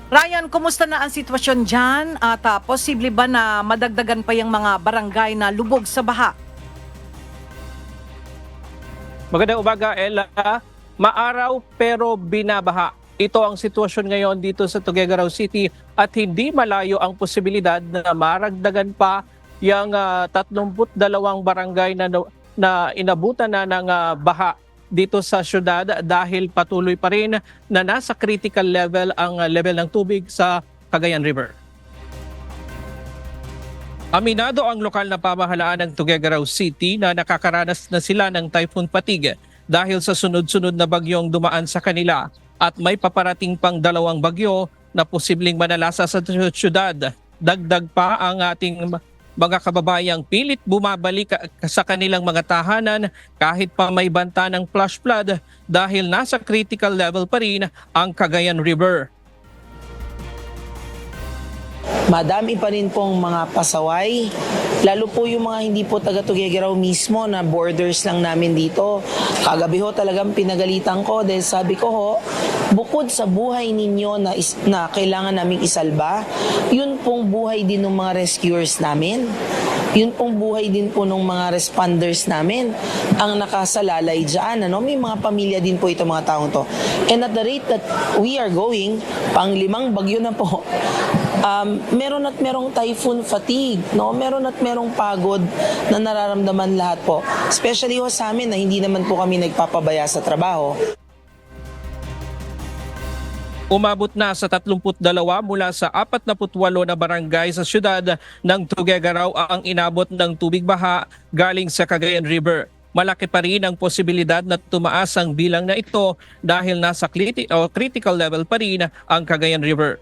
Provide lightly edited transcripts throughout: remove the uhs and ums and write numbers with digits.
Ryan, kumusta na ang sitwasyon dyan? At posible ba na madagdagan pa yung mga barangay na lubog sa baha? Magandang umaga, Ella. Maaraw pero binabaha. Ito ang sitwasyon ngayon dito sa Tuguegarao City at hindi malayo ang posibilidad na maragdagan pa yung 32 barangay na inabutan na ng baha dito sa syudad dahil patuloy pa rin na nasa critical level ang level ng tubig sa Cagayan River. Aminado ang lokal na pamahalaan ng Tuguegarao City na nakakaranas na sila ng typhoon fatigue dahil sa sunod-sunod na bagyong dumaan sa kanila at may paparating pang 2 bagyo na posibleng manalasa sa syudad. Dagdag pa ang ating mga kababayang pilit bumabalik sa kanilang mga tahanan kahit pa may banta ng flash flood dahil nasa critical level pa rin ang Cagayan River. Madami pa rin pong mga pasaway, lalo po yung mga hindi po taga Tuguegarao mismo na borders lang namin dito. Kagabi ho talagang pinagalitan ko dahil sabi ko ho, bukod sa buhay ninyo na kailangan naming isalba, yun pong buhay din ng mga rescuers namin. Yun pong buhay din po ng mga responders namin ang nakasalalay dyan. May mga pamilya din po ito mga taong to. And at the rate that we are going, pang 5 bagyo na po, meron at merong typhoon fatigue, no? Meron at merong pagod na nararamdaman lahat po. Especially ho sa amin na hindi naman po kami nagpapabaya sa trabaho. Umabot na sa 32 mula sa 48 na barangay sa syudad ng Tuguegarao ang inabot ng tubig baha galing sa Cagayan River. Malaki pa rin ang posibilidad na tumaas ang bilang na ito dahil nasa critical level pa rin ang Cagayan River.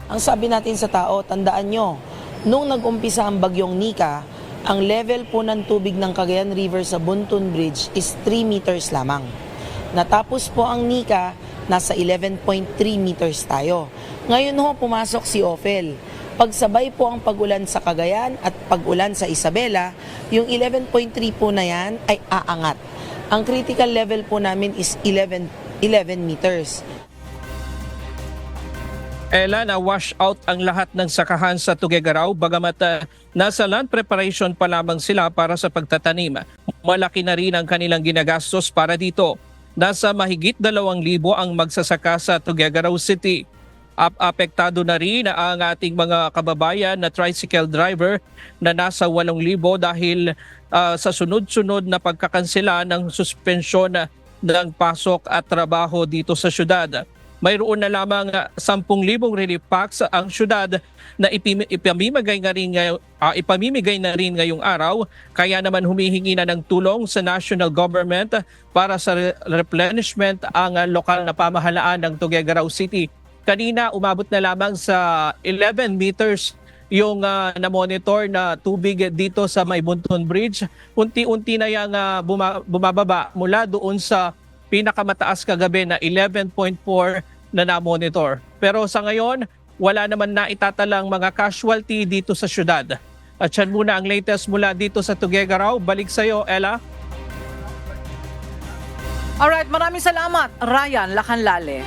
Ang sabi natin sa tao, tandaan nyo, nung nag-umpisa ang bagyong Nika, ang level po ng tubig ng Cagayan River sa Buntun Bridge is 3 meters lamang. Natapos po ang Nika, nasa 11.3 meters tayo. Ngayon ho, pumasok si Ophel. Pagsabay po ang pag-ulan sa Cagayan at pag-ulan sa Isabela, yung 11.3 po na yan ay aangat. Ang critical level po namin is 11 meters. Ella, na-wash out ang lahat ng sakahan sa Tuguegarao bagamat nasa land preparation pa lamang sila para sa pagtatanim. Malaki na rin ang kanilang ginagastos para dito. Nasa mahigit 2,000 ang magsasaka sa Tuguegarao City. Apektado na rin ang ating mga kababayan na tricycle driver na nasa 8,000 dahil sa sunod-sunod na pagkakansela ng suspensyon ng pasok at trabaho dito sa syudad. Mayroon na lamang 10,000 relief packs ang syudad na ipamimigay na rin ngayong araw. Kaya naman humihingi na ng tulong sa national government para sa replenishment ang lokal na pamahalaan ng Tuguegarao City. Kanina umabot na lamang sa 11 meters yung na-monitor na tubig dito sa May Buntun Bridge. Unti-unti na yung bumababa mula doon sa pinakamataas kagabi na 11.4 na na-monitor. Pero sa ngayon, wala naman na itatalang mga casualty dito sa syudad. At yan muna ang latest mula dito sa Tuguegarao. Balik sa iyo, Ella. Alright, maraming salamat, Ryan Lacanlale.